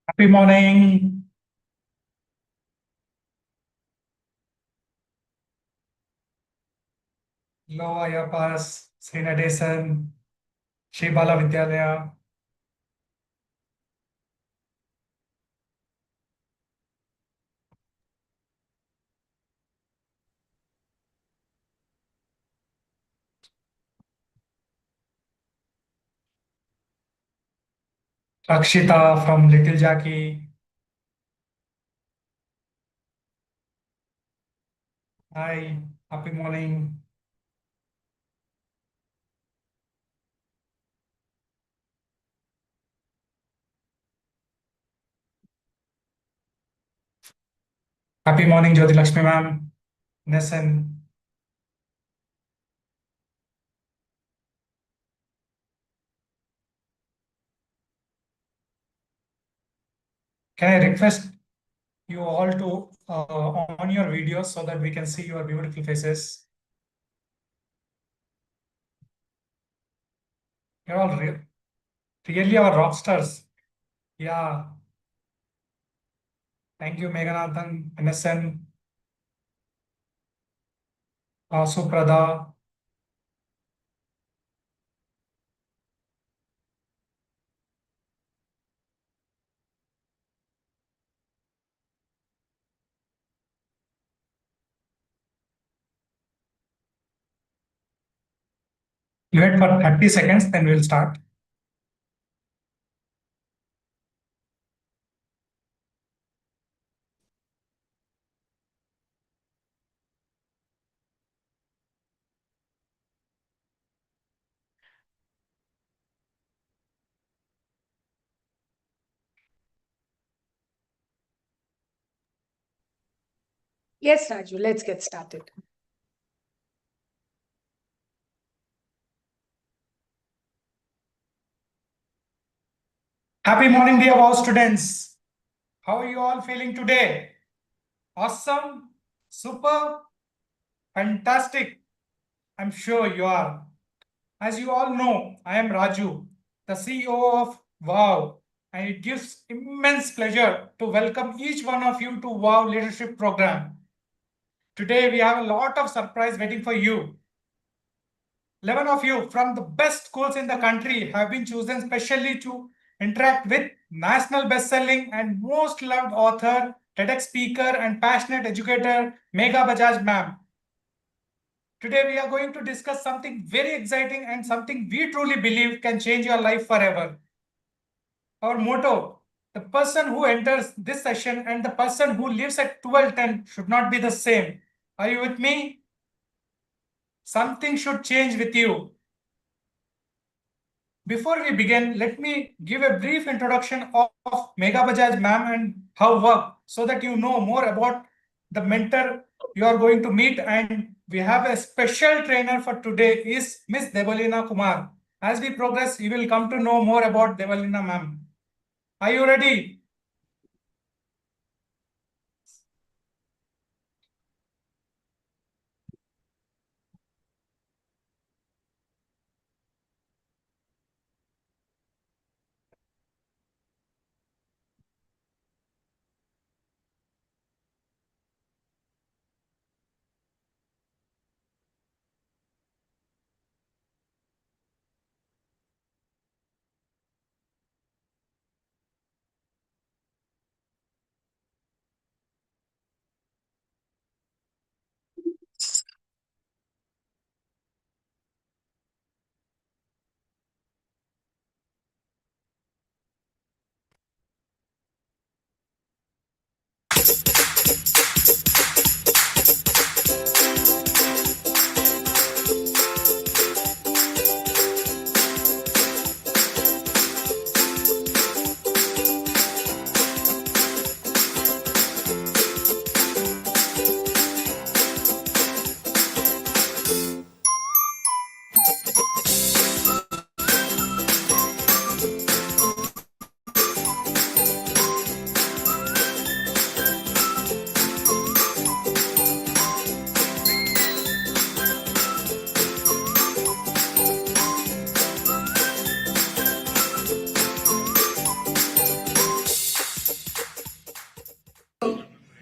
Happy morning. Hello, Ayapas, Srinadesan, Shri Bala Vidyalaya. Rakshita from Little Jackie. Hi, happy morning. Happy morning, Jyoti Lakshmi ma'am. Nesan, can I request you all to on your videos so that we can see your beautiful faces? You're all really our rock stars. Yeah, thank you, Meghanathan, Nesan, Suprada. You wait for 30 seconds, then we'll start. Yes, Raju, let's get started. Happy morning, dear WoW students. How are you all feeling today? Awesome, super, fantastic. I'm sure you are. As you all know, I am Raju, the CEO of WoW, and it gives immense pleasure to welcome each one of you to WoW Leadership Program. Today, we have a lot of surprise waiting for you. 11 of you from the best schools in the country have been chosen specially to interact with national best-selling and most loved author, TEDx speaker, and passionate educator, Megha Bajaj ma'am. Today, we are going to discuss something very exciting and something we truly believe can change your life forever. Our motto, the person who enters this session and the person who lives at 1210 should not be the same. Are you with me? Something should change with you. Before we begin, let me give a brief introduction of Megha Bajaj ma'am and her work so that you know more about the mentor you are going to meet. And we have a special trainer for today is Miss Devalina Kumar. As we progress, you will come to know more about Devalina ma'am. Are you ready?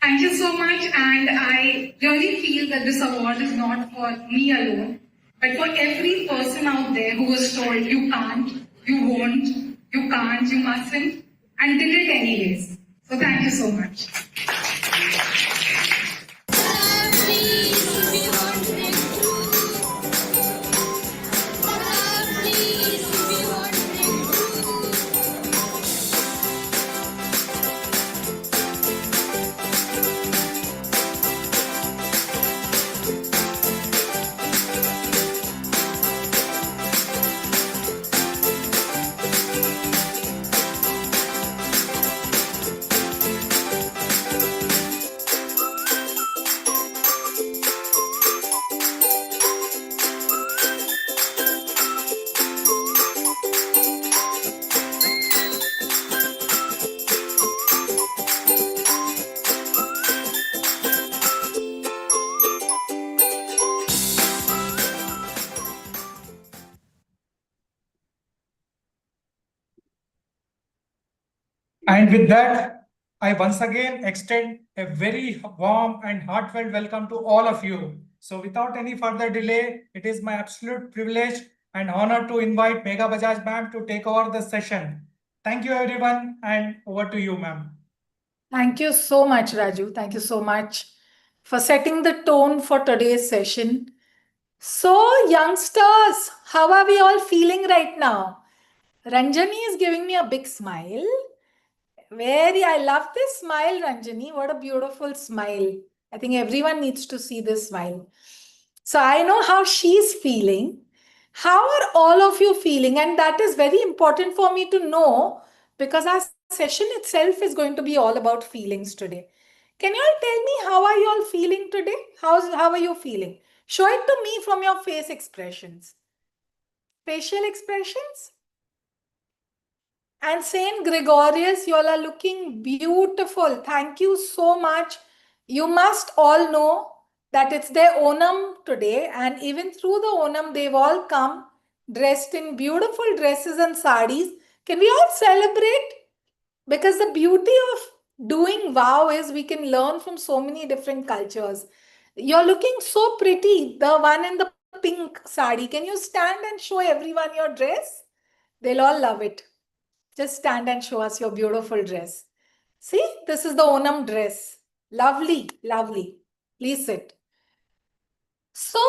Thank you so much, and I really feel that this award is not for me alone, but for every person out there who was told you can't, you won't, you can't, you mustn't, and did it anyways. So thank you so much. And with that, I once again extend a very warm and heartfelt welcome to all of you. So, without any further delay, it is my absolute privilege and honor to invite Megha Bajaj ma'am to take over the session. Thank you, everyone, and over to you, ma'am. Thank you so much, Raju. Thank you so much for setting the tone for today's session. So, youngsters, how are we all feeling right now? Ranjani is giving me a big smile. I love this smile, Ranjani. What a beautiful smile. I think everyone needs to see this smile. So I know how she's feeling. How are all of you feeling? And that is very important for me to know because our session itself is going to be all about feelings today. Can you all tell me how are you all feeling today? How are you feeling? Show it to me from your face expressions. Facial expressions? And Saint Gregorius, you all are looking beautiful. Thank you so much. You must all know that it's their Onam today, and even through the Onam, they've all come dressed in beautiful dresses and saris. Can we all celebrate? Because the beauty of doing WoW is we can learn from so many different cultures. You're looking so pretty, the one in the pink sari. Can you stand and show everyone your dress? They'll all love it. Just stand and show us your beautiful dress. See, this is the Onam dress. Lovely, lovely. Please sit. So,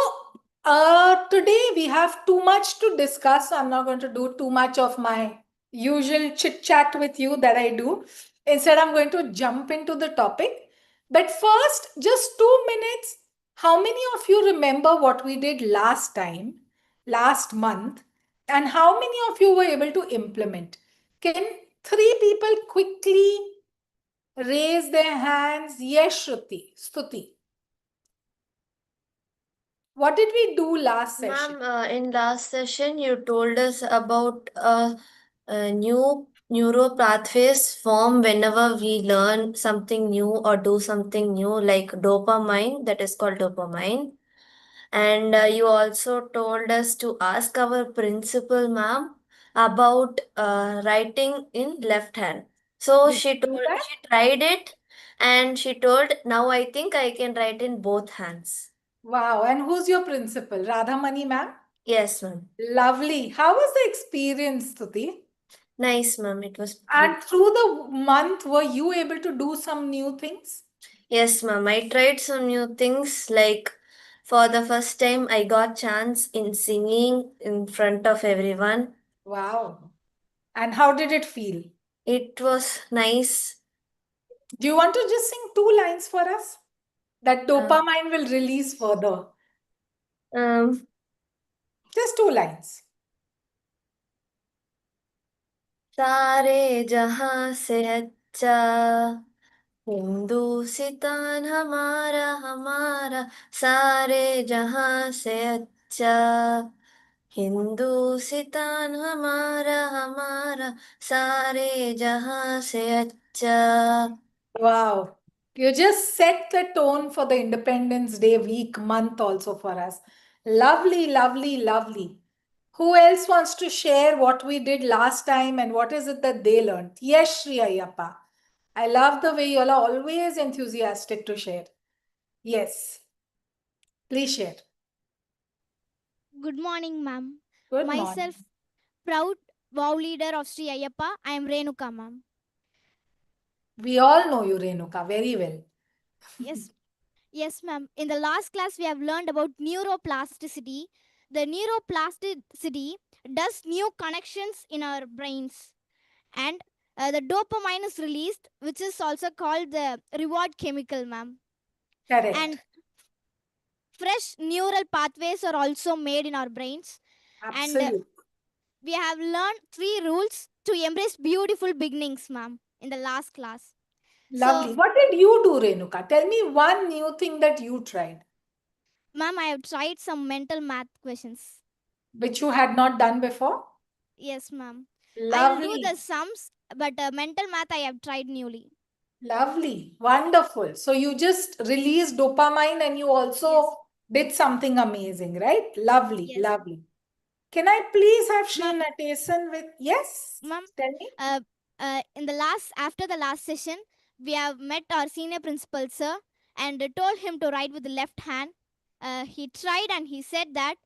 today we have too much to discuss. So I'm not going to do too much of my usual chit chat with you that I do. Instead, I'm going to jump into the topic. But first, just 2 minutes. How many of you remember what we did last time, last month, and how many of you were able to implement? Can three people quickly raise their hands? Yes, Shruti, Stuti. What did we do last session? Ma'am, in last session, you told us about a new neuro pathways form whenever we learn something new or do something new, like dopamine, that is called dopamine. And you also told us to ask our principal, ma'am, about writing in left hand. So Did you do that? she tried it, and she told, now I think I can write in both hands. Wow. And who's your principal? Radhamani ma'am? Yes, ma'am. Lovely. How was the experience, Stuti? Nice, ma'am. It was good. And through the month, were you able to do some new things? Yes, ma'am. I tried some new things. Like for the first time, I got chance in singing in front of everyone. Wow. And how did it feel? It was nice. Do you want to just sing 2 lines for us? That dopamine will release further. Um, Just 2 lines. सारे जहां से अच्छा हिंदुस्तान हमारा हमारा सारे जहां से अच्छा हिंदुस्तान हमारा हमारा सारे जहां से अच्छा. Wow. You just set the tone for the Independence Day week, month also for us. Lovely, lovely, lovely. Who else wants to share what we did last time and what is it that they learned? Yes, Shri Ayyappa. I love the way you all are always enthusiastic to share. Yes, please share. Good morning, ma'am. Good morning. Myself, proud WoW leader of Sri Ayyappa, I am Renuka, ma'am. We all know you, Renuka, very well. Yes, yes, ma'am. In the last class, we have learned about neuroplasticity. The neuroplasticity does new connections in our brains, and the dopamine is released, which is also called the reward chemical, ma'am. And Correct. fresh neural pathways are also made in our brains. And Absolutely. we have learned 3 rules to embrace beautiful beginnings, ma'am, in the last class. Lovely. So, What did you do, Renuka? Tell me one new thing that you tried, ma'am, I have tried some mental math questions. which you had not done before. Yes, ma'am. I will do Lovely. the sums, but mental math I have tried newly. Lovely. Wonderful. So you just released dopamine and you also Yes. did something amazing, right? Lovely. Yes. Lovely. Can I please have Ma'am, Sri Natesan with? Yes. ma'am, Tell me. uh, after the last session, we have met our senior principal, sir, and told him to write with the left hand. He tried and he said that,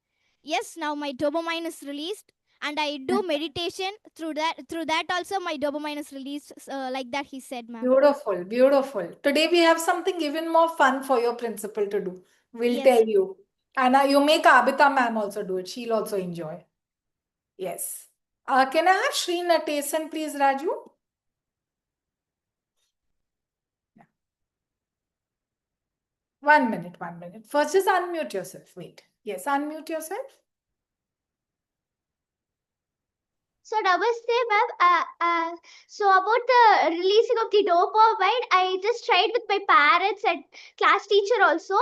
yes, now my dopamine is released, and I do meditation through that. Through that also, my dopamine is released. Like that, he said, ma'am. Beautiful. Beautiful. Today we have something even more fun for your principal to do. We'll Yes. tell you. And you make Abita ma'am also do it. She'll also enjoy. Yes. Can I have Sri Natesan, please, Raju? Yeah. 1 minute, 1 minute. First, just unmute yourself. Wait. Yes, unmute yourself. So Namaste, ma'am. So about the releasing of the dopamine, I just tried with my parents and class teacher also.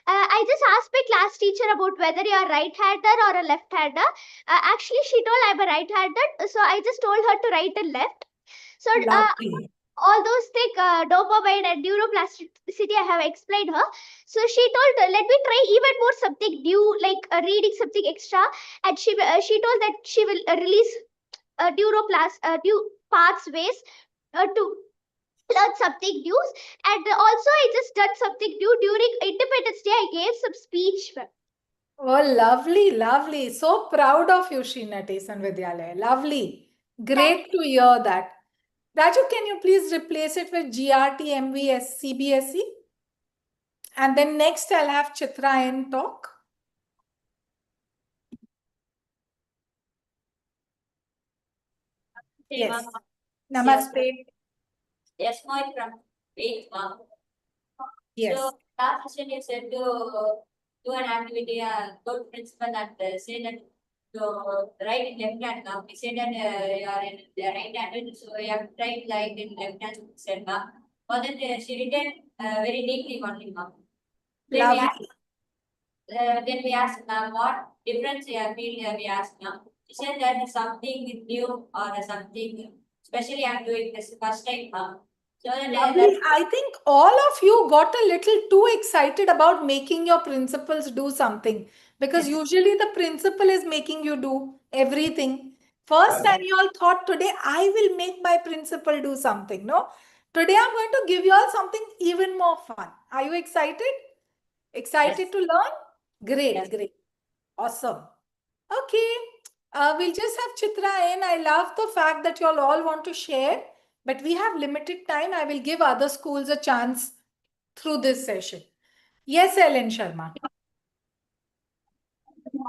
I just asked my class teacher about whether you are right-hander or a left-hander. Actually, she told I'm a right-handed, so I just told her to write the left. So Lovely. all those things, dopamine and neuroplasticity, I have explained her. So she told, let me try even more something new, like reading something extra. And she told that she will release new pathways to learn something new. And also, I just done something new during Independence Day. I gave some speech. Oh, lovely, lovely. So proud of you, Sri Natesan Vidyalaya. Lovely. Thank Great to hear that. Raju, can you please replace it with GRT, MVS, CBSE? And then next I'll have Chitra N talk. Yes. Namaste. Yes, my from eighth month. Yes. So last session you said to do an activity, go to principal and say that to write in left hand now. We said that you are in the right handed, so you have to write like in left hand said ma. But then she written very neatly only ma. Lovely. Then we asked ma'am what difference you have feel we asked ma'am. She said that something with new or something, especially I'm doing this first time ma'am. So then Lovely. I think all of you got a little too excited about making your principals do something because Yes. usually the principal is making you do everything. First time you all thought today I will make my principal do something. No, today I'm going to give you all something even more fun. Are you excited? Excited Yes. to learn? Great, Yes. great. Awesome. Okay. We'll just have Chitra in. I love the fact that you all want to share, but we have limited time. I will give other schools a chance through this session. Yes, Ellen Sharma.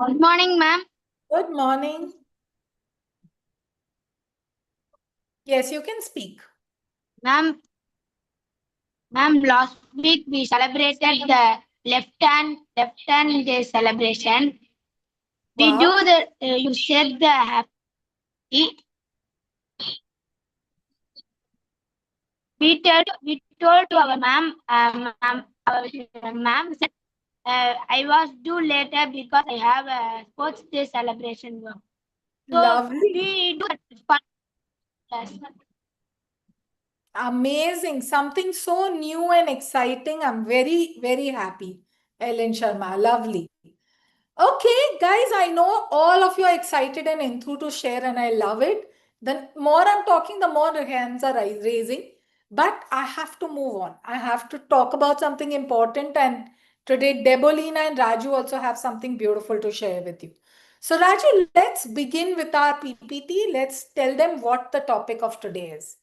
Good morning, ma'am. Good morning. Yes, you can speak. Ma'am, last week we celebrated the left hand day celebration. We do Wow. the you said the happy. We told to our ma'am said I was due later because I have a sports day celebration work. So Lovely. we do fun. Yes. Amazing. Something so new and exciting. I'm very, very happy. Ellen Sharma. Lovely. Okay, guys, I know all of you are excited and enthused to share, and I love it. The more I'm talking, the more hands are raising. But I have to move on. I have to talk about something important. And today, Debolina and Raju also have something beautiful to share with you. So, Raju, let's begin with our PPT. Let's tell them what the topic of today is.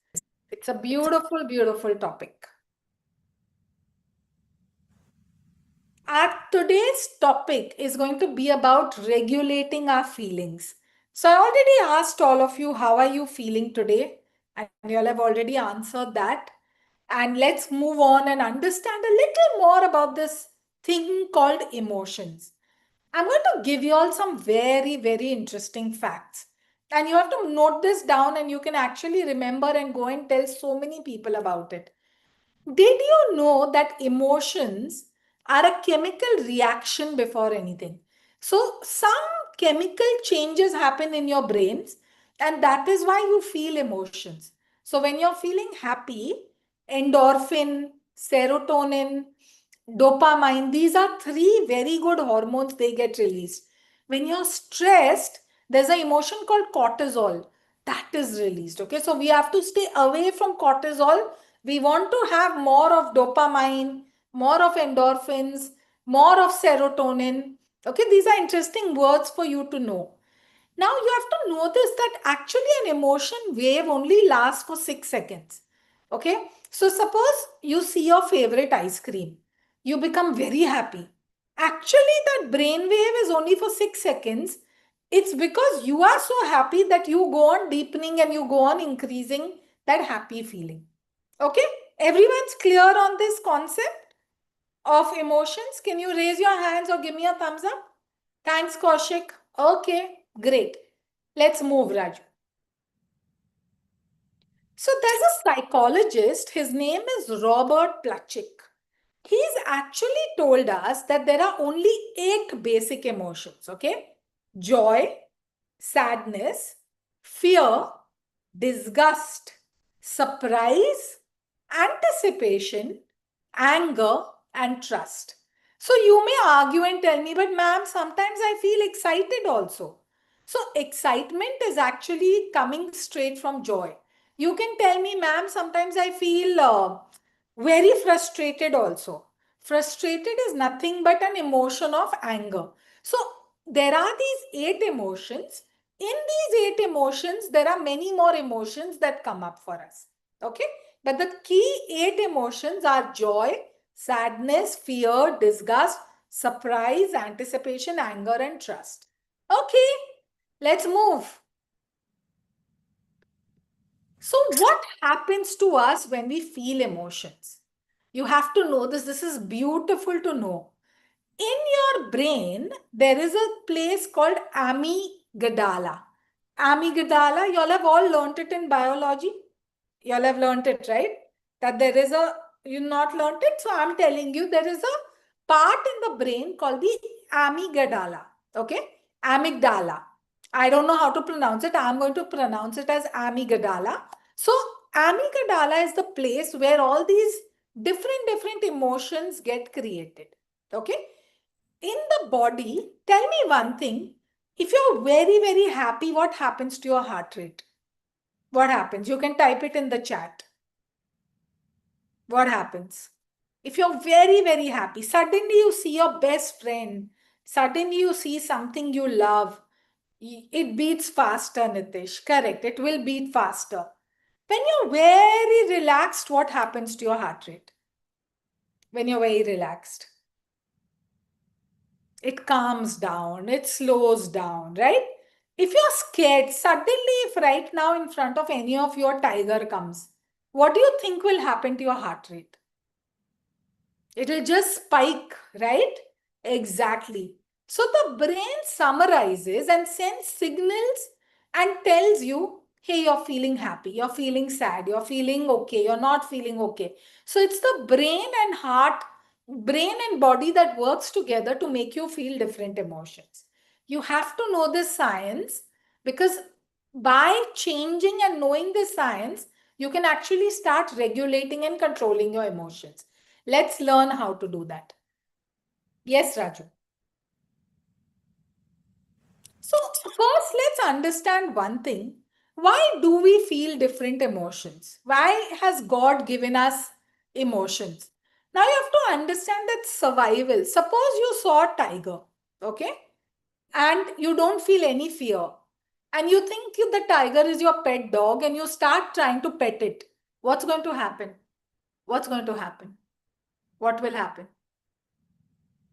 It's a beautiful, beautiful topic. Our today's topic is going to be about regulating our feelings. So I already asked all of you, how are you feeling today? And you all have already answered that. And let's move on and understand a little more about this thing called emotions. I'm going to give you all some very, very interesting facts. And you have to note this down and you can actually remember and go and tell so many people about it. Did you know that emotions are a chemical reaction before anything? So, some chemical changes happen in your brains, and that is why you feel emotions. So, when you're feeling happy, endorphin, serotonin, dopamine, these are three very good hormones, they get released. When you're stressed, there's an emotion called cortisol that is released. Okay, so we have to stay away from cortisol. We want to have more of dopamine, more of endorphins, more of serotonin. Okay, these are interesting words for you to know. Now you have to notice that actually an emotion wave only lasts for 6 seconds. Okay, so suppose you see your favorite ice cream, you become very happy. Actually, that brain wave is only for 6 seconds. It's because you are so happy that you go on deepening and you go on increasing that happy feeling. Okay, everyone's clear on this concept of emotions? Can you raise your hands or give me a thumbs up? Thanks, Kaushik. Okay, great. Let's move, Raju. So there's a psychologist, his name is Robert Plutchik. He's actually told us that there are only 8 basic emotions, okay? Joy, sadness, fear, disgust, surprise, anticipation, anger, and trust. So you may argue and tell me, but ma'am, sometimes I feel excited also. So excitement is actually coming straight from joy. You can tell me, ma'am, sometimes I feel very frustrated also. Frustrated is nothing but an emotion of anger. So there are these 8 emotions. In these 8 emotions, there are many more emotions that come up for us. Okay? But the key 8 emotions are joy, sadness, fear, disgust, surprise, anticipation, anger, and trust. Okay, let's move. So, what happens to us when we feel emotions? You have to know this. This is beautiful to know. In your brain, there is a place called amygdala. Amygdala, you all have all learnt it in biology. You all have learnt it, right? That there is a, you not learnt it. So I'm telling you, there is a part in the brain called the amygdala. Okay? Amygdala. I don't know how to pronounce it. I'm going to pronounce it as amygdala. So amygdala is the place where all these different emotions get created. Okay? In the body, tell me one thing. If you're very happy, what happens to your heart rate? What happens? You can type it in the chat. What happens? If you're very happy, suddenly you see your best friend, suddenly you see something you love, it beats faster, Nitish. Correct. It will beat faster. When you're very relaxed, what happens to your heart rate? When you're very relaxed, it calms down, it slows down, right? If you're scared, suddenly, if right now in front of any of your tiger comes, what do you think will happen to your heart rate? It'll just spike, right? Exactly. So the brain summarizes and sends signals and tells you, hey, you're feeling happy, you're feeling sad, you're feeling okay, you're not feeling okay. So it's the brain and heart, brain and body that works together to make you feel different emotions. You have to know this science because by changing and knowing this science, you can actually start regulating and controlling your emotions. Let's learn how to do that. Yes, Raju. So, first, let's understand one thing. Why do we feel different emotions? Why has God given us emotions? Now you have to understand that survival. Suppose you saw a tiger, okay, and you don't feel any fear, and you think the tiger is your pet dog, and you start trying to pet it. What's going to happen? What's going to happen? What will happen?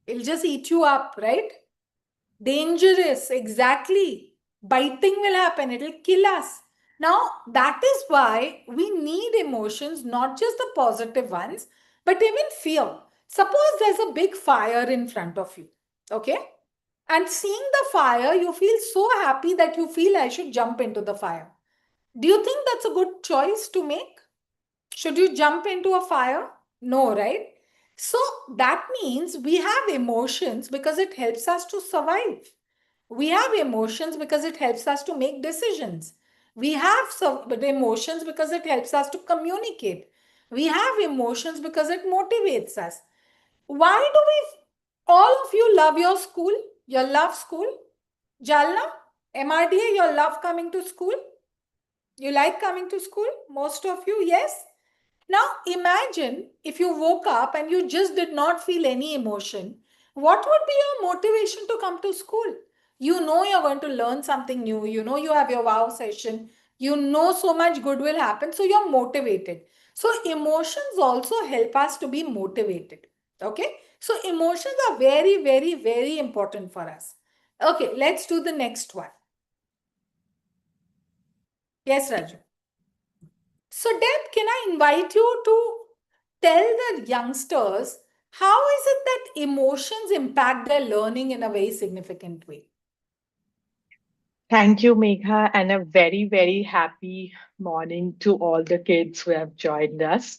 It'll just eat you up, right? Dangerous, exactly. Biting will happen, it'll kill us. Now, that is why we need emotions, not just the positive ones, but even fear. Suppose there's a big fire in front of you, okay? And seeing the fire, you feel so happy that you feel I should jump into the fire. Do you think that's a good choice to make? Should you jump into a fire? No, right? So that means we have emotions because it helps us to survive. We have emotions because it helps us to make decisions. We have emotions because it helps us to communicate. We have emotions because it motivates us. Why do we, all of you love your school? You love school? Jalna, MRDA, you love coming to school? You like coming to school? Most of you, yes? Now imagine if you woke up and you just did not feel any emotion, what would be your motivation to come to school? You know you're going to learn something new, you know you have your wow session, you know so much good will happen, so you're motivated. So emotions also help us to be motivated. Okay? So emotions are very, very, very important for us. Okay, let's do the next one. Yes, Raju. So, Deb, can I invite you to tell the youngsters how is it that emotions impact their learning in a very significant way? Thank you, Megha, and a very, very happy morning to all the kids who have joined us.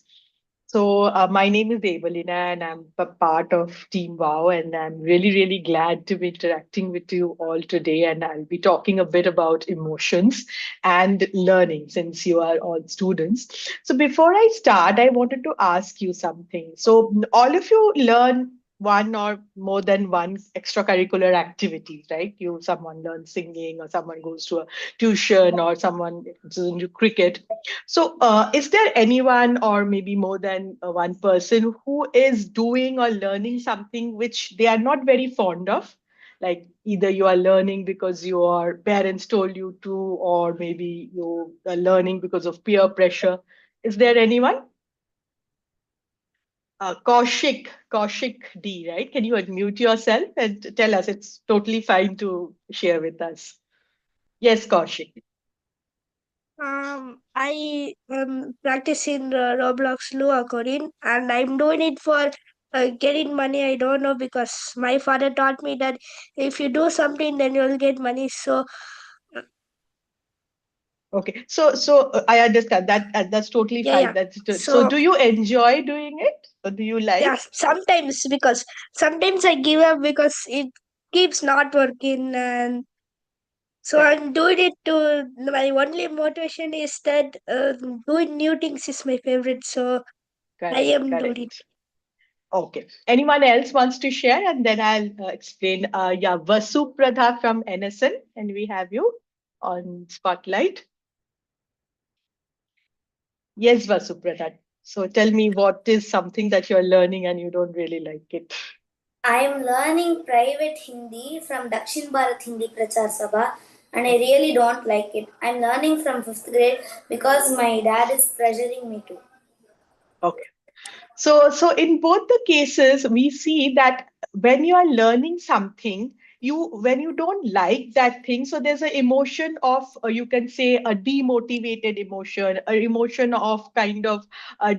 So, my name is Evelina, and I'm a part of Team WoW, and I'm really, really glad to be interacting with you all today. And I'll be talking a bit about emotions and learning since you are all students. So, before I start, I wanted to ask you something. So, all of you learn one or more than one extracurricular activities, right? Someone learns singing, or someone goes to a tuition, or someone goes into cricket. So, is there anyone, or maybe more than one person, who is doing or learning something which they are not very fond of? Like either you are learning because your parents told you to, or maybe you are learning because of peer pressure. Is there anyone? Kaushik D, right? Can you unmute yourself and tell us? It's totally fine to share with us. Yes, Kaushik. I practicing Roblox Lua coding, and I'm doing it for getting money. I don't know, because my father taught me that if you do something, then you'll get money. So Okay, so I understand that, and that's totally yeah, fine. yeah. So. So Do you enjoy doing it, or do you yeah, like? sometimes, because sometimes I give up because it keeps not working, and so Correct, I'm doing it to my only motivation is that doing new things is my favorite. So I correct, am doing it. correct. Okay. Anyone else wants to share, and then I'll explain. Yeah, Vasu Pradha from NSN, and we have you on spotlight. Yes, Vasu Pradha. So tell me, what is something that you're learning and you don't really like it? I am learning private Hindi from Dakshin Bharat Hindi Prachar Sabha, and I really don't like it. I'm learning from 5th grade because my dad is pressuring me to. Okay. So in both the cases, we see that when you are learning something, when you don't like that thing, so there's an emotion of, you can say, a demotivated emotion, an emotion of kind of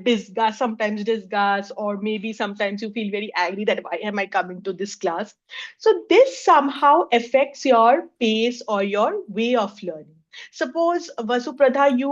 disgust, sometimes disgust, or maybe sometimes you feel very angry that why am I coming to this class? So this somehow affects your pace or your way of learning. Suppose, Vasupradha, you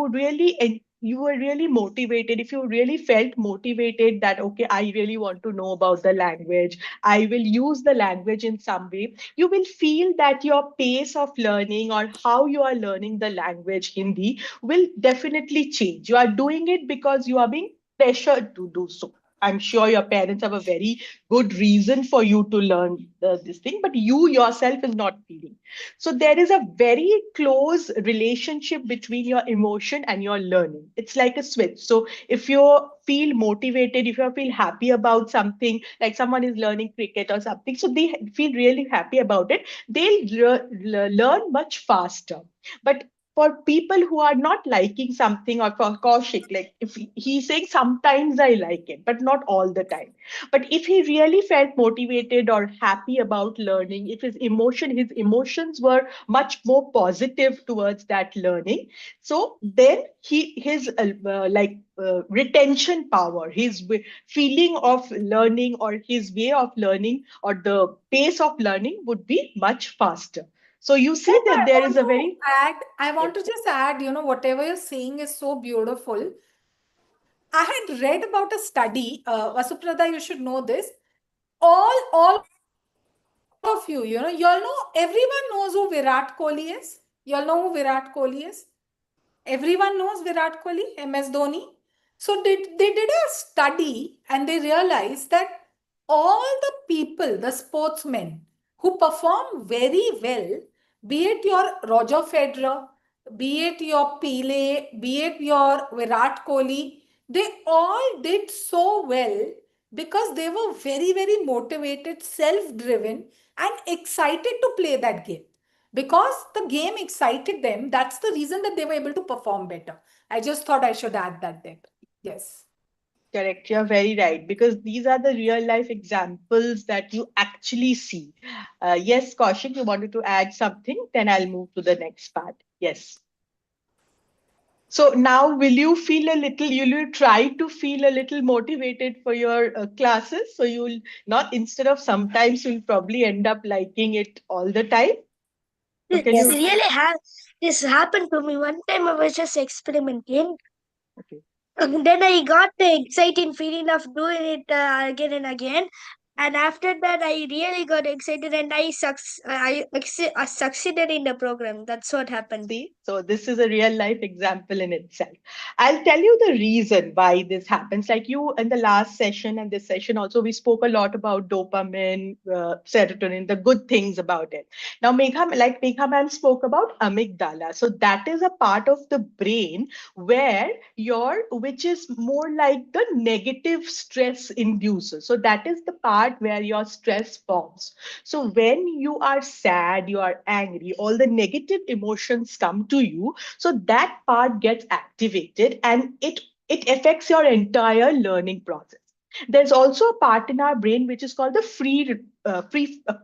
were really motivated. If you really felt motivated that, okay, I really want to know about the language, I will use the language in some way, you will feel that your pace of learning or how you are learning the language Hindi will definitely change. You are doing it because you are being pressured to do so. I'm sure your parents have a very good reason for you to learn this thing, but you yourself is not feeling. So there is a very close relationship between your emotion and your learning. It's like a switch. So if you feel motivated, if you feel happy about something, like someone is learning cricket or something, so they feel really happy about it, they'll learn much faster. But for people who are not liking something, or for Kaushik, like if he's saying sometimes I like it, but not all the time. But if he really felt motivated or happy about learning, if his emotions were much more positive towards that learning, so then his retention power, his feeling of learning, or his way of learning, or the pace of learning would be much faster. So you see Yes, that I there want is a to very add, I yeah. want to just add, whatever you're saying is so beautiful. I had read about a study, Vasuprada, you should know this. All of you, you all know, everyone knows who Virat Kohli is. You all know who Virat Kohli is. Everyone knows Virat Kohli, MS Dhoni. So they did a study and they realized that all the people, the sportsmen who perform very well, be it your Roger Federer, be it your Pele, be it your Virat Kohli, they all did so well because they were very, very motivated, self-driven, and excited to play that game. Because the game excited them, that's the reason that they were able to perform better. I just thought I should add that there. Yes. Correct, you're very right, because these are the real life examples that you actually see. Yes, Kaushik, you wanted to add something, then I'll move to the next part. Yes. So now, will you try to feel a little motivated for your classes? So you'll not, instead of sometimes, you'll probably end up liking it all the time. So can This you? Yes. really this happened to me one time. I was just experimenting. Okay. Then I got the exciting feeling of doing it again and again. And after that, I really got excited and I succeeded in the program. That's what happened. See, so this is a real life example in itself. I'll tell you the reason why this happens. Like you in the last session and this session also, we spoke a lot about dopamine, serotonin, the good things about it. Now, Megha ma'am spoke about amygdala. So that is a part of the brain where which is more like the negative stress inducer. So that is the part where your stress forms. So when you are sad, you are angry, all the negative emotions come to you. So that part gets activated, and it affects your entire learning process. There's also a part in our brain which is called the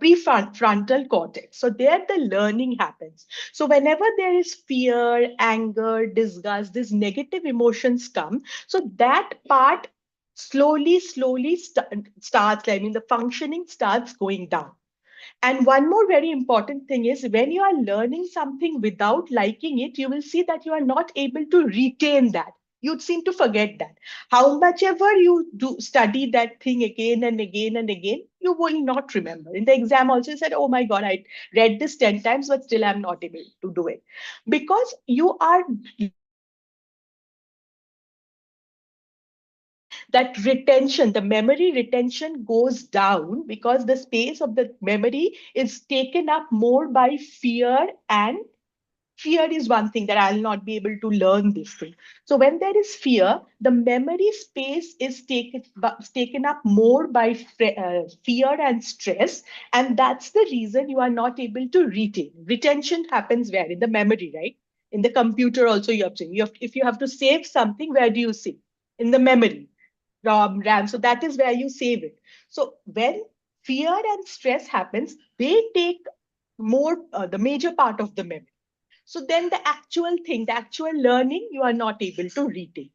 prefrontal cortex. So there the learning happens. So whenever there is fear, anger, disgust, these negative emotions come. So that part slowly starts. I mean, the functioning starts going down. And one more very important thing is, when you are learning something without liking it, you will see that you are not able to retain that. You'd seem to forget that. How much ever you do study that thing again and again and again, you will not remember. In the exam, also you said, "Oh my God, I read this 10 times, but still I'm not able to do it." Because you are that retention, the memory retention goes down because the space of the memory is taken up more by fear, and fear is one thing that I'll not be able to learn this thing. So when there is fear, the memory space is taken up more by fear and stress, and that's the reason you are not able to retain. Retention happens where? In the memory, right? In the computer also, if you have to save something, where do you save? In the memory, RAM. So that is where you save it. So when fear and stress happens, they take the major part of the memory. So then the actual thing, the actual learning, you are not able to retain.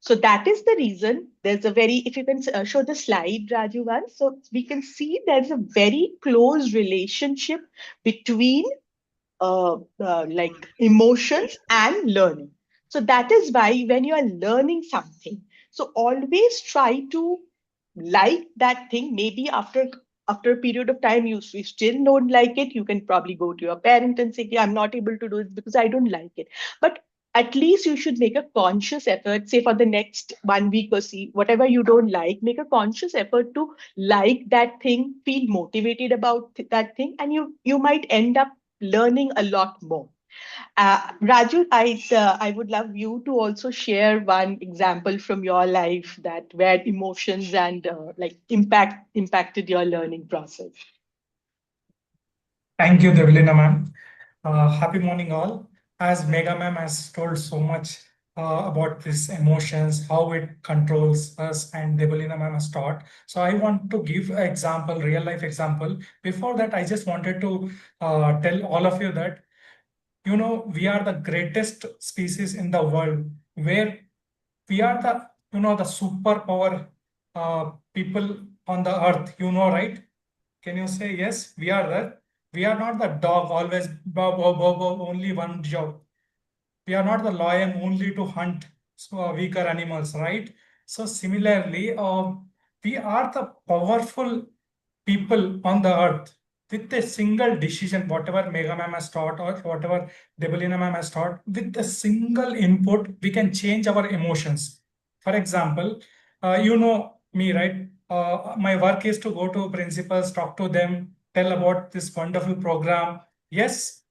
So that is the reason there's a very, if you can show the slide, Raju, once, so we can see there's a very close relationship between like emotions and learning. So that is why when you are learning something, so always try to like that thing. Maybe after a period of time, you still don't like it. You can probably go to your parent and say, "Yeah, I'm not able to do it because I don't like it." But at least you should make a conscious effort, say for the next 1 week or see whatever you don't like, make a conscious effort to like that thing, feel motivated about that thing, and you might end up learning a lot more. Raju, I would love you to also share one example from your life that where emotions and like impacted your learning process. Thank you, Devilina ma'am. Happy morning, all. As Mega ma'am has told so much about this emotions, how it controls us, and Devilina ma'am has taught. So I want to give an example, real life example. Before that, I just wanted to tell all of you that we are the greatest species in the world, where we are the superpower people on the earth. Right? Can you say yes? We are that. We are not the dog always bow, bow, bow, bow, only one job. We are not the lion only to hunt weaker animals, right? So similarly, we are the powerful people on the earth. With a single decision, whatever Mega Ma'am has taught or whatever Debelina Ma'am has taught, with a single input, we can change our emotions. For example, me, right? My work is to go to principals, talk to them, tell about this wonderful program. Yes,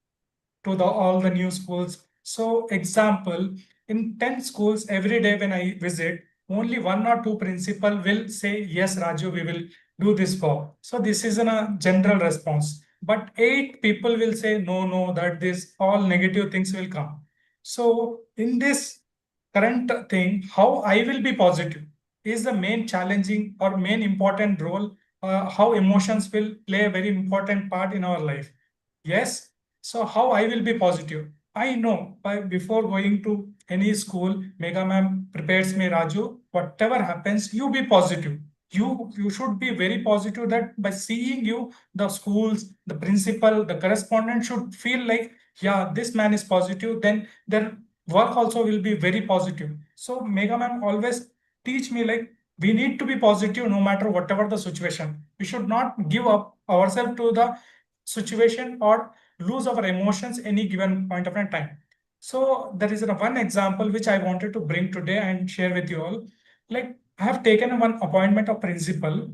to all the new schools. So example, in 10 schools, every day when I visit, only one or two principal will say, yes, Raju, we will do this for. So this is a general response. But 8 people will say, no, no, that this all negative things will come. So in this current thing, how I will be positive is the main challenging or main important role, how emotions will play a very important part in our life. Yes, so how I will be positive? I know by before going to any school, Mega Ma'am prepares me, Raju, whatever happens, you be positive. You should be very positive that by seeing you, the schools, the principal, the correspondent should feel like, yeah, this man is positive, then their work also will be very positive. So Mega Ma'am always teach me like we need to be positive no matter whatever the situation. We should not give up ourselves to the situation or lose our emotions any given point of time. So there is one example which I wanted to bring today and share with you all. Like I have taken one appointment of principal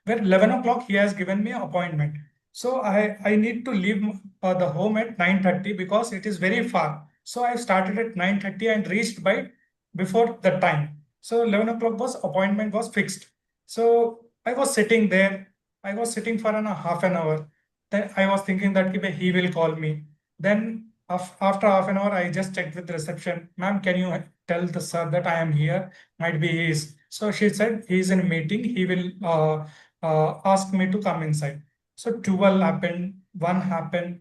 where 11 o'clock he has given me an appointment. So I need to leave the home at 9:30 because it is very far. So I started at 9:30 and reached by before the time. So 11 o'clock was appointment was fixed. So I was sitting there. I was sitting for half an hour. Then I was thinking that "Kibe, he will call me. Then after half an hour, I just checked with reception. Ma'am, can you tell the sir that I am here? Might be he is. So she said he is in a meeting. He will asked me to come inside. So 12 happened, 1 happened,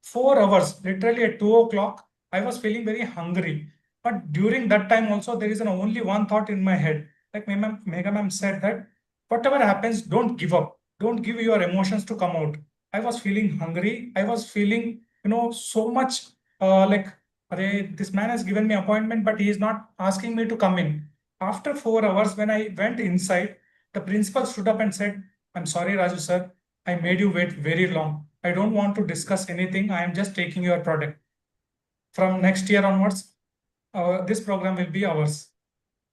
4 hours, literally at 2 o'clock, I was feeling very hungry. But during that time also, there is only one thought in my head. Like Mega Ma'am said that whatever happens, don't give up. Don't give your emotions to come out. I was feeling hungry. I was feeling, so much like, "Arey, this man has given me appointment, but he is not asking me to come in." After 4 hours, when I went inside, the principal stood up and said, "I'm sorry, Raju sir. I made you wait very long. I don't want to discuss anything. I am just taking your product. From next year onwards, this program will be ours."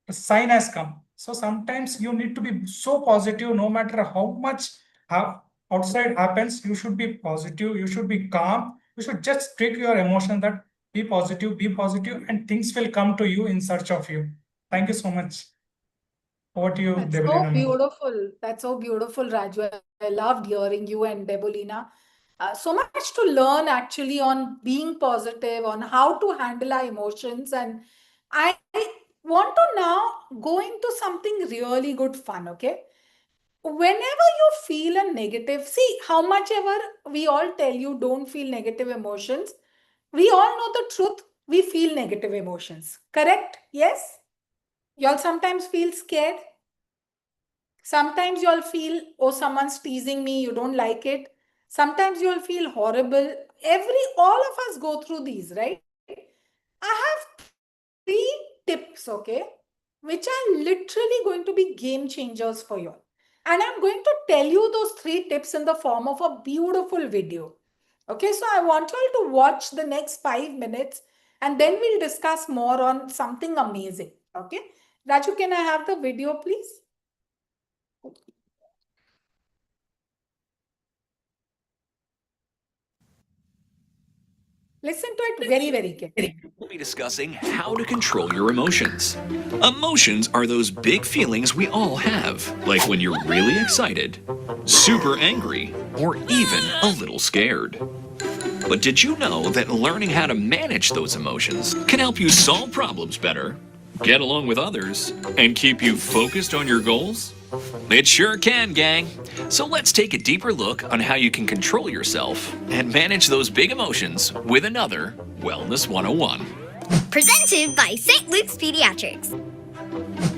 The sign has come. So sometimes you need to be so positive, no matter how much outside happens, you should be positive, you should be calm, you should just trick your emotion that be positive, and things will come to you in search of you. Thank you so much. Over to you, That's so Develina ma'am. beautiful. That's so beautiful, Raju. I loved hearing you and Debolina. So much to learn actually on being positive, on how to handle our emotions. And I want to now go into something really good fun, okay? Whenever you feel a negative, see how much ever we all tell you don't feel negative emotions, we all know the truth. We feel negative emotions, correct? Yes? You all sometimes feel scared. Sometimes you'll feel, oh, someone's teasing me, you don't like it. Sometimes you'll feel horrible. All of us go through these, right? I have three tips, okay, which are literally going to be game changers for you. And I'm going to tell you those three tips in the form of a beautiful video. Okay, so I want you all to watch the next 5 minutes And then we'll discuss more on something amazing. Okay. Raju, can I have the video, please? Listen to it very, very carefully. We'll be discussing how to control your emotions. Emotions are those big feelings we all have, like when you're really excited, super angry, or even a little scared. But did you know that learning how to manage those emotions can help you solve problems better, get along with others, and keep you focused on your goals? It sure can, gang. So let's take a deeper look on how you can control yourself and manage those big emotions with another Wellness 101. Presented by St. Luke's Pediatrics.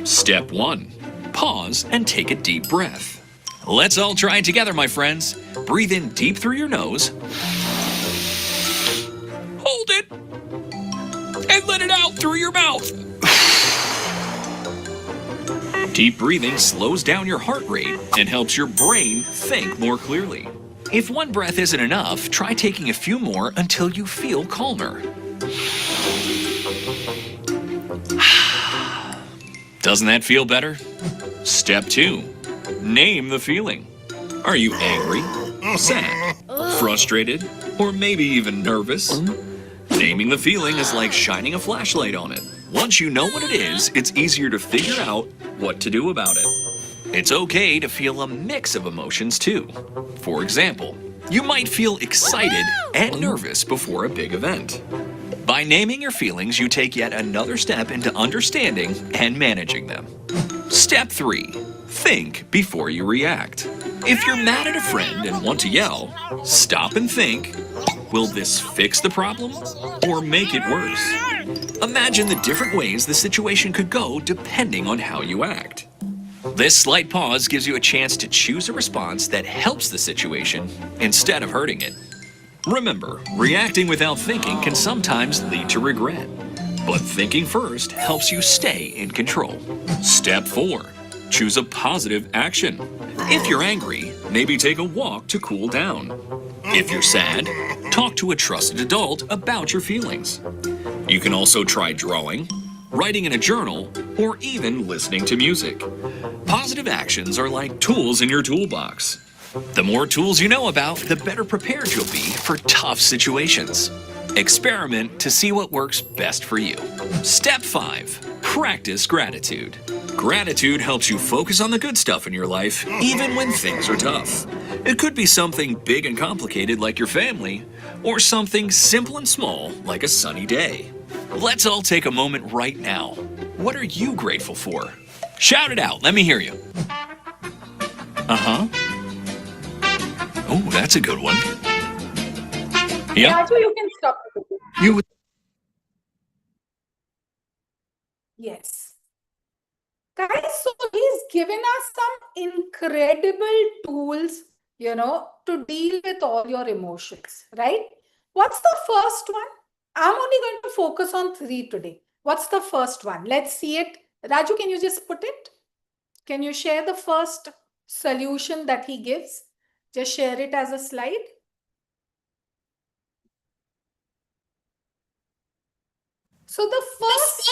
Step 1. Pause and take a deep breath. Let's all try it together, my friends. Breathe in deep through your nose. Hold it. And let it out through your mouth. Deep breathing slows down your heart rate and helps your brain think more clearly. If one breath isn't enough, try taking a few more until you feel calmer. Doesn't that feel better? Step 2. Name the feeling. Are you angry, sad, frustrated, or maybe even nervous? Naming the feeling is like shining a flashlight on it. Once you know what it is, it's easier to figure out what to do about it. It's okay to feel a mix of emotions too. For example, you might feel excited and nervous before a big event. By naming your feelings, you take yet another step into understanding and managing them. Step 3. Think before you react. If you're mad at a friend and want to yell, stop and think, will this fix the problem or make it worse? Imagine the different ways the situation could go depending on how you act. This slight pause gives you a chance to choose a response that helps the situation instead of hurting it. Remember, reacting without thinking can sometimes lead to regret, but thinking first helps you stay in control. Step 4. Choose a positive action. If you're angry, maybe take a walk to cool down. If you're sad, talk to a trusted adult about your feelings. You can also try drawing, writing in a journal, or even listening to music. Positive actions are like tools in your toolbox. The more tools you know about, the better prepared you'll be for tough situations. Experiment to see what works best for you. Step 5. Practice gratitude. Gratitude helps you focus on the good stuff in your life, even when things are tough. It could be something big and complicated like your family, or something simple and small like a sunny day. Let's all take a moment right now. What are you grateful for? Shout it out, let me hear you. Uh-huh. Oh, that's a good one. Yeah? Raju, you can stop. You. Yes. Guys, so he's given us some incredible tools, to deal with all your emotions, right? What's the first one? I'm only going to focus on 3 today. What's the first one? Let's see it. Raju, can you just put it? Can you share the first solution that he gives? Just share it as a slide. So the first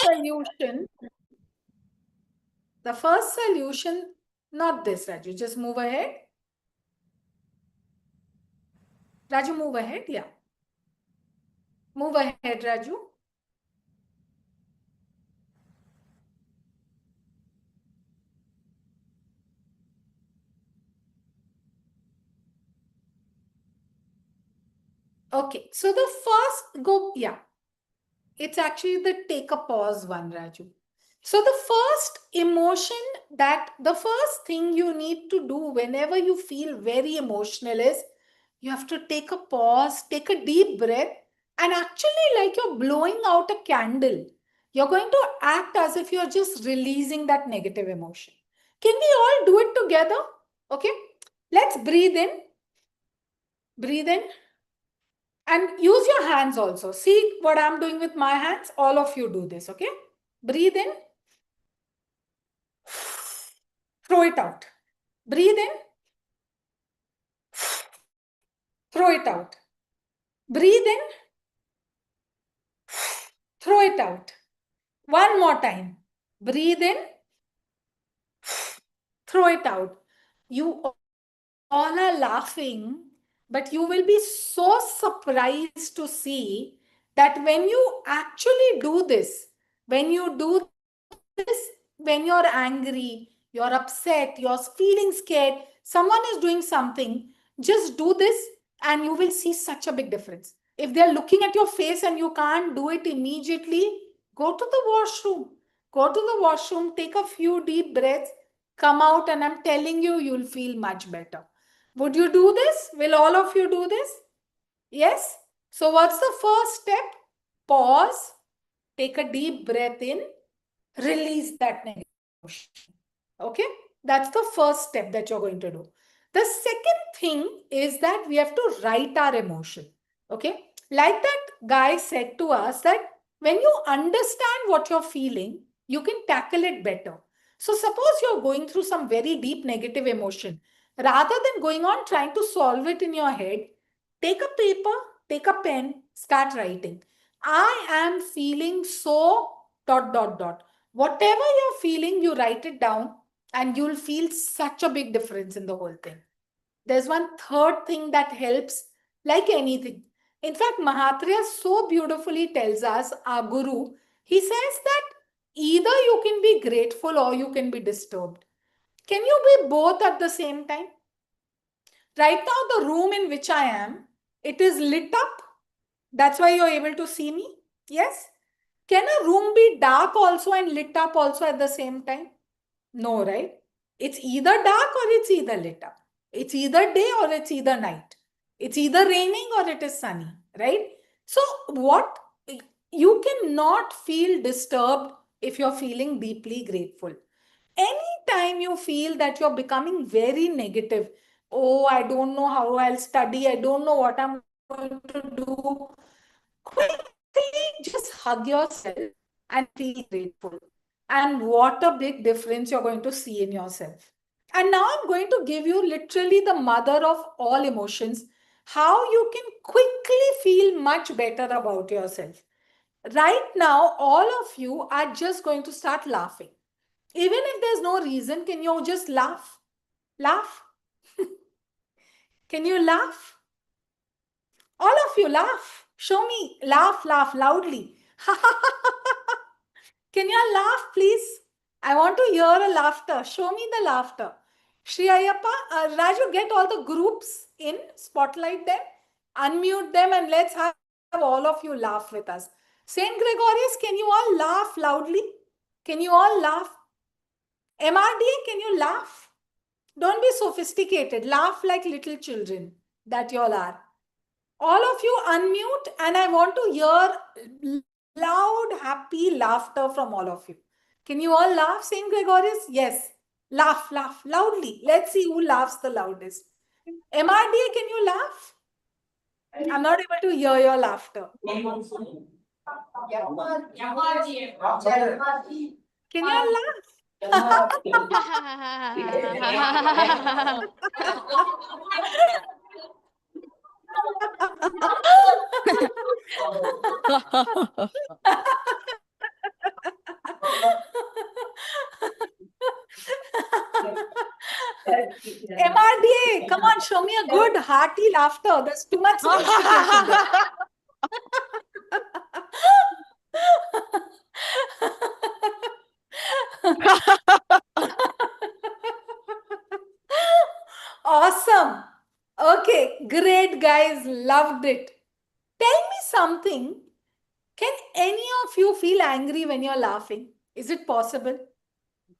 solution, not this, Raju, just move ahead. Raju, move ahead, yeah. Move ahead, Raju. Okay, so the first it's actually the take a pause one, Raju. So the first thing you need to do whenever you feel very emotional is you have to take a pause, take a deep breath, and actually like you're blowing out a candle. You're going to act as if you're just releasing that negative emotion. Can we all do it together? Okay, let's breathe in. Breathe in. And use your hands also. See what I'm doing with my hands? All of you do this, okay? Breathe in. Throw it out. Breathe in. Throw it out. Breathe in. Throw it out. One more time. Breathe in. Throw it out. You all are laughing, but you will be so surprised to see that when you actually do this, when you do this, when you're angry, you're upset, you're feeling scared, someone is doing something, just do this and you will see such a big difference. If they're looking at your face and you can't do it immediately, go to the washroom. Go to the washroom, take a few deep breaths, come out, and I'm telling you, you'll feel much better. Would you do this? Will all of you do this? Yes? So, what's the first step? Pause, take a deep breath in, release that negative emotion. Okay? That's the first step that you're going to do. The second thing is that we have to write our emotion. Okay? Like that guy said to us that when you understand what you're feeling, you can tackle it better. So suppose you're going through some very deep negative emotion. Rather than going on trying to solve it in your head, take a paper, take a pen, start writing. I am feeling so dot dot dot. Whatever you're feeling, you write it down and you'll feel such a big difference in the whole thing. There's one third thing that helps, like anything. In fact, Mahatriya so beautifully tells us, our guru, he says that either you can be grateful or you can be disturbed. Can you be both at the same time? Right now, the room in which I am, it is lit up. That's why you're able to see me. Yes? Can a room be dark also and lit up also at the same time? No, right? It's either dark or it's either lit up. It's either day or it's either night. It's either raining or it is sunny, right? So, what you cannot feel disturbed if you're feeling deeply grateful. Anytime you feel that you're becoming very negative, oh, I don't know how I'll study, I don't know what I'm going to do, quickly just hug yourself and feel grateful. And what a big difference you're going to see in yourself. And now I'm going to give you literally the mother of all emotions, how you can quickly feel much better about yourself. Right now, all of you are just going to start laughing. Even if there's no reason, can you just laugh? Laugh? Can you laugh? All of you laugh. Show me. Laugh, laugh loudly. Can you laugh, please? I want to hear a laughter. Show me the laughter. Shri Ayappa, Raju, get all the groups in, spotlight them, unmute them, and let's have all of you laugh with us. Saint Gregorius, can you all laugh loudly? Can you all laugh? MRDA, can you laugh? Don't be sophisticated. Laugh like little children that you all are. All of you unmute, and I want to hear loud, happy laughter from all of you. Can you all laugh, Saint Gregorius? Yes. Laugh, laugh loudly. Let's see who laughs the loudest. MRDA, can you laugh? I'm not able to hear your laughter. Can you all laugh? MRDA, come on, show me a good hearty laughter. There's too much sophistication there. Awesome. Okay, great guys, loved it. Tell me something. Can any of you feel angry when you're laughing? Is it possible?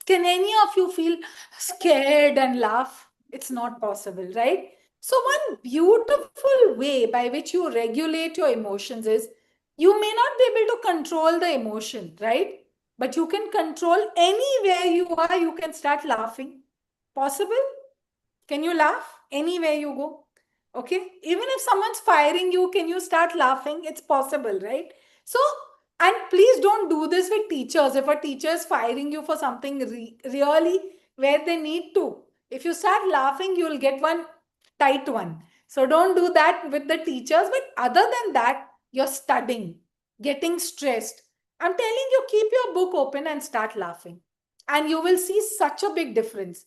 Can any of you feel scared and laugh? It's not possible, right? So, one beautiful way by which you regulate your emotions is you may not be able to control the emotion, right? But you can control anywhere you are, you can start laughing. Possible? Can you laugh anywhere you go? Okay. Even if someone's firing you, can you start laughing? It's possible, right? So, and please don't do this with teachers. If a teacher is firing you for something really where they need to, if you start laughing, you'll get one tight one. So, don't do that with the teachers. But other than that, you're studying, getting stressed. I'm telling you, keep your book open and start laughing. And you will see such a big difference.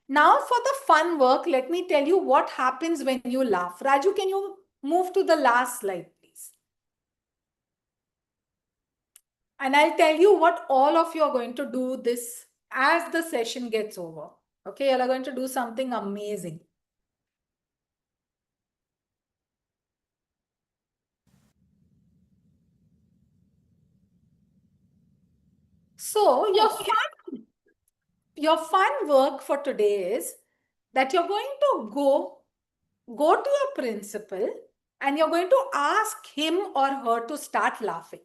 Now, for the fun work, let me tell you what happens when you laugh. Raju, can you move to the last slide, please? And I'll tell you what all of you are going to do this as the session gets over. Okay, you are going to do something amazing. So your fun work for today is that you're going to go to your principal and you're going to ask him or her to start laughing.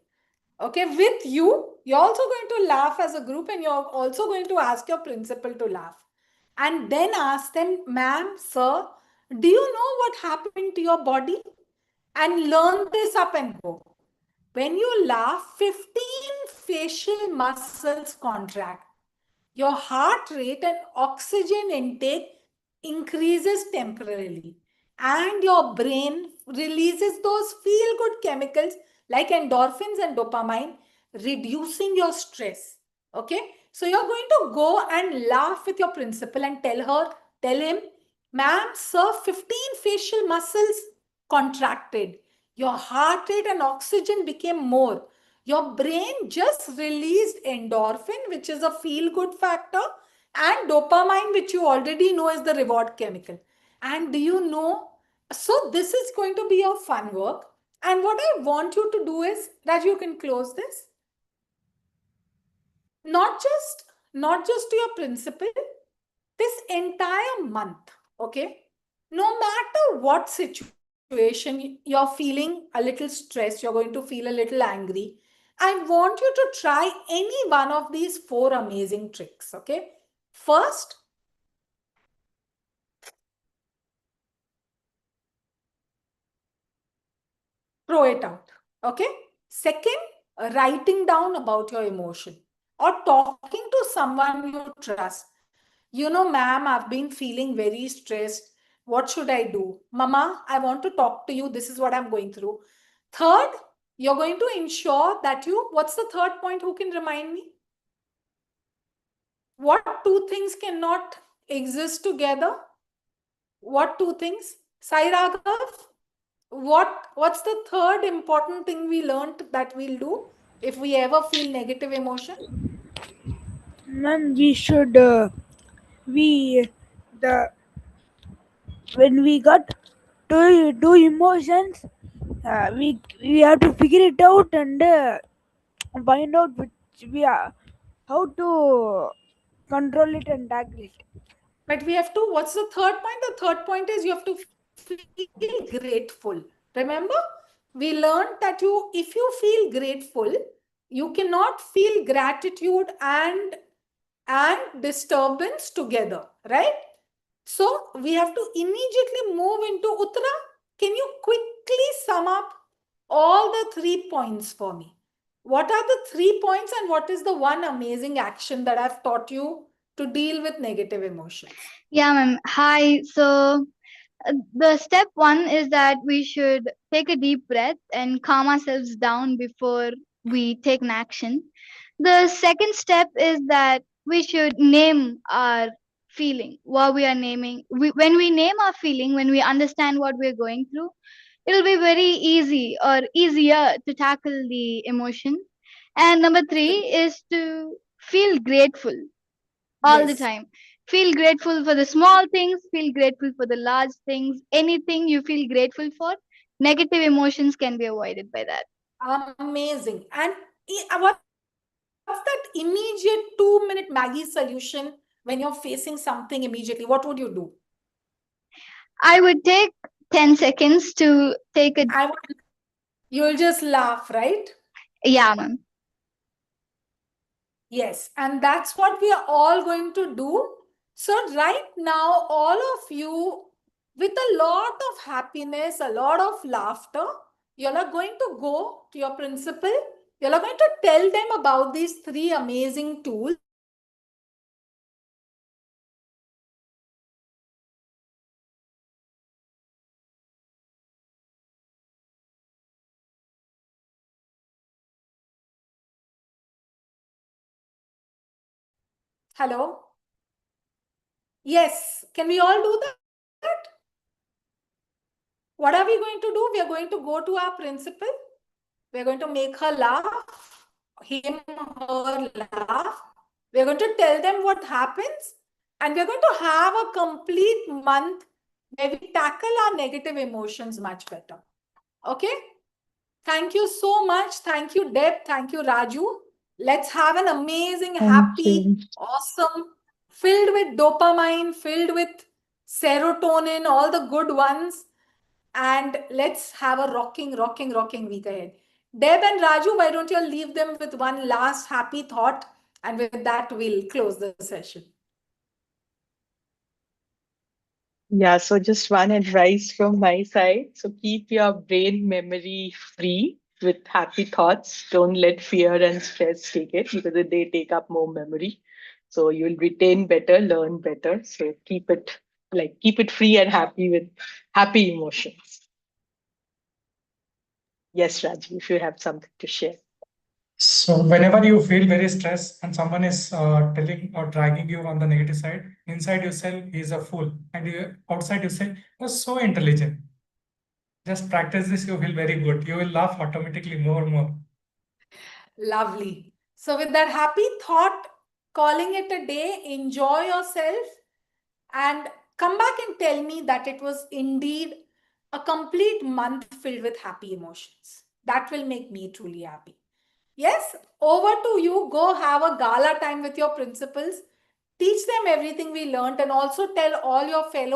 Okay, with you, you're also going to laugh as a group and you're also going to ask your principal to laugh. And then ask them, ma'am, sir, do you know what happened to your body? And learn this up and go. When you laugh, 15 facial muscles contract. Your heart rate and oxygen intake increases temporarily, and your brain releases those feel good chemicals like endorphins and dopamine, reducing your stress. Okay, so you're going to go and laugh with your principal and tell him, ma'am, sir, 15 facial muscles contracted, your heart rate and oxygen became more, your brain just released endorphin, which is a feel good factor, and dopamine, which you already know is the reward chemical. And do you know? So, this is going to be your fun work. And what I want you to do is, Raju, you can close this. Not just to your principal, this entire month, okay? No matter what situation you're feeling a little stressed, you're going to feel a little angry, I want you to try any one of these 4 amazing tricks, okay? First, throw it out, okay? Second, writing down about your emotion or talking to someone you trust. You know, ma'am, I've been feeling very stressed. What should I do? Mama, I want to talk to you. This is what I'm going through. Third, you're going to ensure that what's the third point? Who can remind me? What two things cannot exist together? What two things? Sai Raghav, what's the third important thing we learned that we'll do if we ever feel negative emotion? Ma'am, we should we the when we got to do emotions, we have to figure it out and find out which we are how to control it and tackle it. But we have to, what's the third point? The third point is you have to feel grateful. Remember, we learned that if you feel grateful, you cannot feel gratitude and disturbance together, right? So we have to immediately move into Uttara. Can you quickly sum up all the 3 points for me? What are the 3 points and what is the one amazing action that I've taught you to deal with negative emotions? Yeah, ma'am. Hi. So, the step one is that we should take a deep breath and calm ourselves down before we take an action. The second step is that we should name our feeling, what we are naming. When we name our feeling, when we understand what we're going through, it'll be very easy or easier to tackle the emotion. And number three is to feel grateful all the Yes. time. Feel grateful for the small things, feel grateful for the large things. Anything you feel grateful for, negative emotions can be avoided by that. Amazing. And what's that immediate 2-minute Maggie solution when you're facing something immediately? What would you do? I would take 10 seconds to take a. You'll just laugh, right? Yeah, ma'am. Yes, and that's what we are all going to do. So, right now, all of you, with a lot of happiness, a lot of laughter, you're going to go to your principal. You're going to tell them about these 3 amazing tools. Hello? Yes, can we all do that? What are we going to do? We are going to go to our principal. We're going to make her laugh, him, her laugh. We're going to tell them what happens, and we're going to have a complete month where we tackle our negative emotions much better. Okay? Thank you so much. Thank you, Deb. Thank you, Raju. Let's have an amazing, Thank happy, you. awesome, filled with dopamine, filled with serotonin, all the good ones. And let's have a rocking week ahead. Deb and Raju, why don't you leave them with one last happy thought? And with that, we'll close the session. Yeah, so just one advice from my side. So keep your brain memory free with happy thoughts. Don't let fear and stress take it because they take up more memory. So you'll retain better, learn better. So keep it free and happy with happy emotions. Yes, Raji, if you have something to share. So whenever you feel very stressed and someone is telling or dragging you on the negative side, inside yourself he is a fool, and outside you say you're so intelligent. Just practice this, you feel very good. You will laugh automatically more and more. Lovely. So with that happy thought, calling it a day, enjoy yourself and come back and tell me that it was indeed a complete month filled with happy emotions. That will make me truly happy. Yes, over to you. Go have a gala time with your principals. Teach them everything we learned and also tell all your fellow